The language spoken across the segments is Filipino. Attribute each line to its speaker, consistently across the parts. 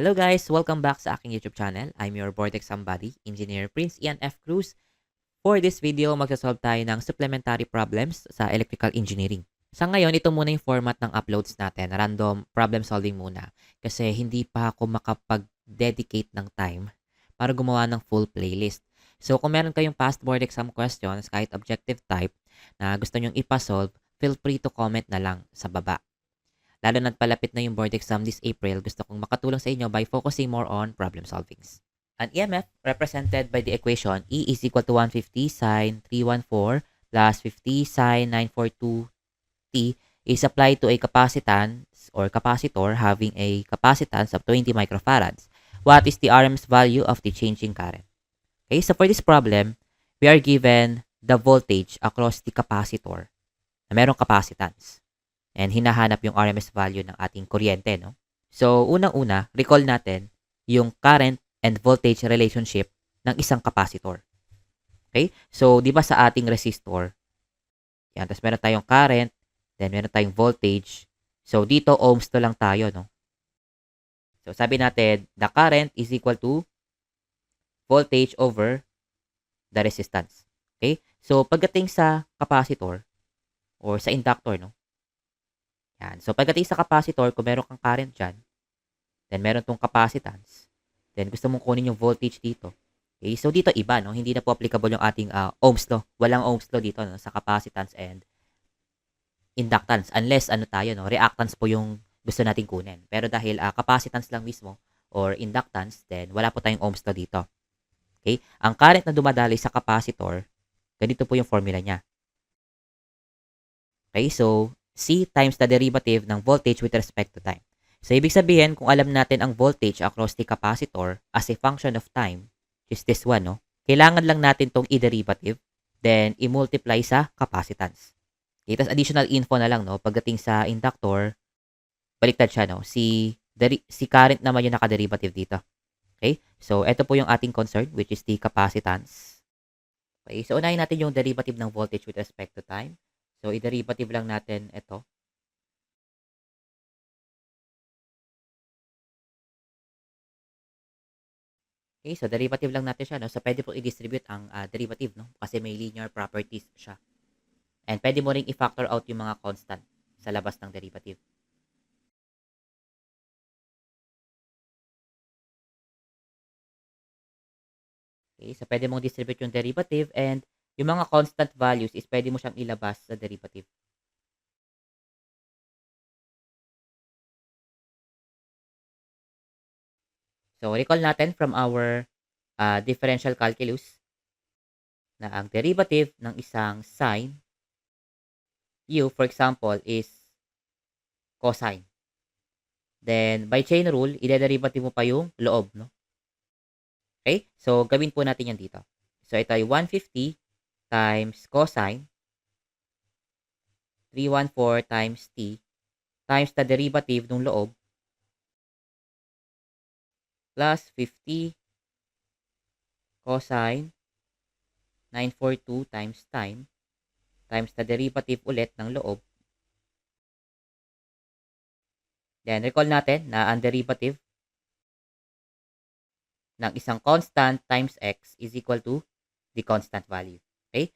Speaker 1: Hello guys! Welcome back sa aking YouTube channel. I'm your board exam buddy, Engineer Prince Ian F. Cruz. For this video, magsasolve tayo ng supplementary problems sa electrical engineering. Sa ngayon, ito muna yung format ng uploads natin. Random problem solving muna. Kasi hindi pa ako makapag-dedicate ng time para gumawa ng full playlist. So kung meron kayong past board exam questions, kahit objective type, na gusto nyong ipasolve, feel free to comment na lang sa baba. Lalo na't palapit na yung board exam this April, gusto kong makatulong sa inyo by focusing more on problem solvings. An EMF represented by the equation E is equal to 150 sine 314 plus 50 sine 942t is applied to a capacitance or capacitor having a capacitance of 20 microfarads. What is the RMS value of the changing current? Okay, so for this problem, we are given the voltage across the capacitor na merong capacitance. And hinahanap yung RMS value ng ating kuryente, no? So, unang-una, recall natin yung current and voltage relationship ng isang capacitor. Okay? So, di ba sa ating resistor, yan, tapos meron tayong current, then meron tayong voltage. So, dito, ohms to lang tayo, no? So, sabi natin, the current is equal to voltage over the resistance. Okay? So, pagdating sa capacitor or sa inductor, no? Yan. So, pagdating sa capacitor, kung meron kang current dyan, then meron tong capacitance, then gusto mong kunin yung voltage dito. Okay? So, dito iba, no? Hindi na po applicable yung ating ohms law. Walang ohms law dito, no? Sa capacitance and inductance. Unless, ano tayo, no? Reactance po yung gusto nating kunin. Pero dahil capacitance lang mismo or inductance, then wala po tayong ohms law dito. Okay? Ang current na dumadali sa capacitor, ganito po yung formula niya. Okay? So, C times the derivative ng voltage with respect to time. So, ibig sabihin, kung alam natin ang voltage across the capacitor as a function of time, which is this one, no? Kailangan lang natin tong i-derivative, then i-multiply sa capacitance. Okay, tapos additional info na lang, no? Pagdating sa inductor, baliktad siya, no? Si current naman yung nakaderivative dito. Okay? So, ito po yung ating concern, which is the capacitance. Okay? So, unahin natin yung derivative ng voltage with respect to time. So, i-derivative lang natin ito. Okay, so derivative lang natin siya, no? So, pwede po i-distribute ang derivative, no? Kasi may linear properties siya. And pwede mo ring i-factor out yung mga constant sa labas ng derivative. Okay, so pwede mong distribute yung derivative and yung mga constant values is pwede mo siyang ilabas sa derivative. So, recall natin from our differential calculus na ang derivative ng isang sine u, for example, is cosine. Then, by chain rule, ide-derivative mo pa yung loob, no? Okay? So, gawin po natin yan dito. So, ito ay 150 times cosine 314 times t times the derivative ng loob plus 50 cosine 942 times time times the derivative ulit ng loob. Then, recall natin na ang derivative ng isang constant times x is equal to the constant value. Okay?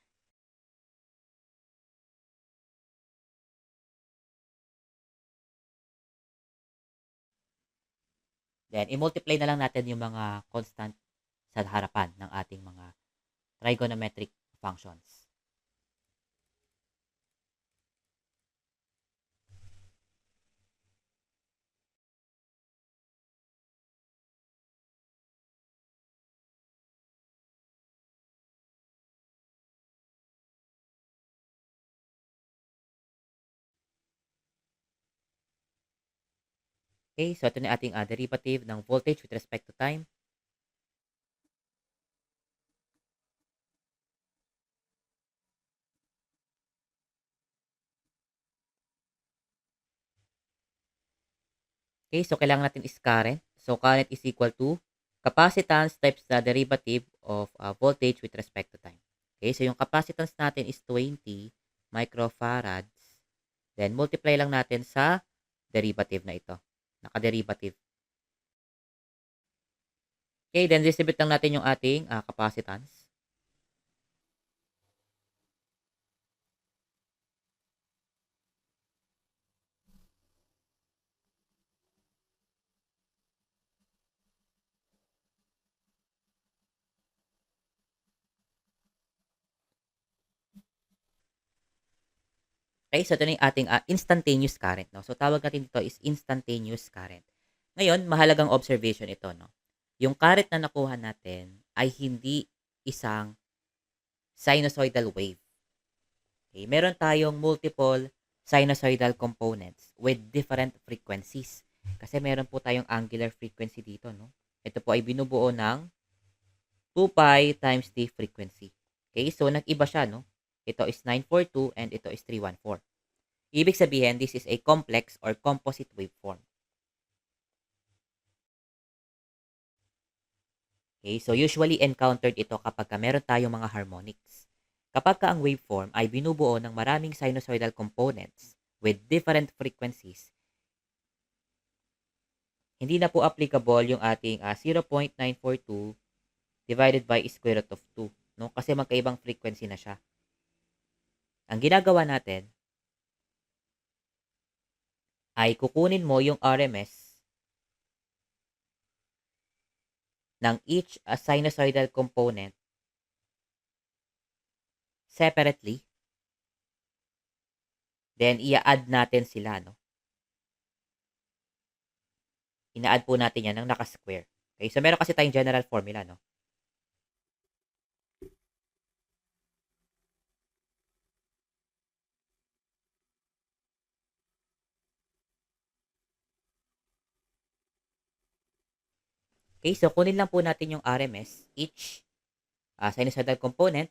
Speaker 1: Then, i-multiply na lang natin yung mga constant sa harapan ng ating mga trigonometric functions. Okay, so ito na ating derivative ng voltage with respect to time. Okay, so kailangan natin is current. So, current is equal to capacitance times the derivative of voltage with respect to time. Okay, so yung capacitance natin is 20 microfarads. Then, multiply lang natin sa derivative na ito. Naka-derivative. Okay, then distribute lang natin yung ating capacitance. Okay, so ito na yung ating instantaneous current. No? So tawag natin dito is instantaneous current. Ngayon, mahalagang observation ito. No? Yung current na nakuha natin ay hindi isang sinusoidal wave. Okay, meron tayong multiple sinusoidal components with different frequencies. Kasi meron po tayong angular frequency dito. No? Ito po ay binubuo ng 2 pi times the frequency. Okay, so nag-iba siya. No? Ito is 942 and ito is 314. Ibig sabihin, this is a complex or composite waveform. Okay, so usually encountered ito kapag meron tayong mga harmonics. Kapag ang waveform ay binubuo ng maraming sinusoidal components with different frequencies, hindi na po applicable yung ating 0.942 divided by square root of 2. No? Kasi magkaibang frequency na siya. Ang ginagawa natin ay kukunin mo yung RMS ng each sinusoidal component separately. Then, i-add natin sila. No? Ina-add po natin yan ng naka-square. Okay? So, meron kasi tayong general formula. No? Okay, so kunin lang po natin yung RMS, each sinusoidal component.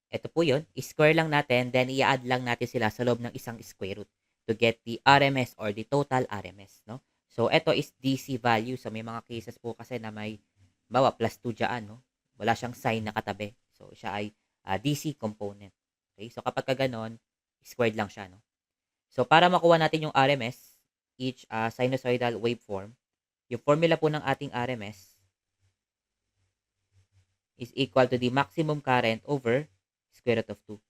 Speaker 1: Ito po yun. Square lang natin, then i-add lang natin sila sa loob ng isang square root to get the RMS or the total RMS. No? So, ito is DC value. So, may mga cases po kasi na may bawa plus 2 dyan. No? Wala siyang sign na katabi. So, siya ay DC component. Okay, so kapag ka ganon, squared lang siya. No? So, para makuha natin yung RMS, each sinusoidal waveform, yung formula po ng ating RMS is equal to the maximum current over square root of 2.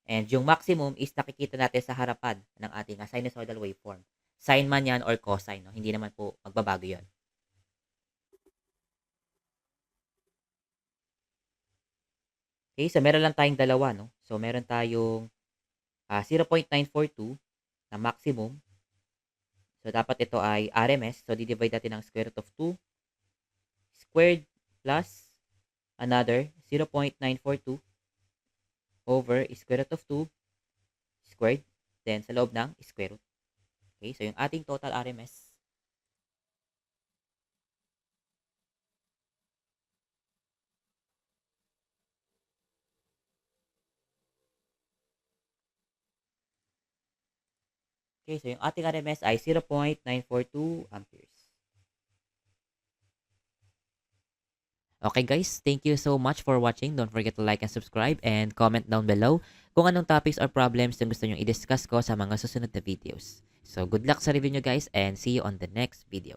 Speaker 1: And yung maximum is nakikita natin sa harapan ng ating sinusoidal waveform. Sine man yan or cosine. No? Hindi naman po magbabago yon. Okay, so meron lang tayong dalawa. No? So meron tayong 0.942 na maximum. So, dapat ito ay RMS. So, di-divide natin ng square root of 2 squared plus another 0.942 over square root of 2 squared. Then, sa loob ng square root. Okay, so yung ating total RMS okay, so yung ating RMS ay 0.942 amperes. Okay guys, thank you so much for watching. Don't forget to like and subscribe and comment down below kung anong topics or problems na gusto nyo i-discuss ko sa mga susunod na videos. So good luck sa review nyo guys and see you on the next video.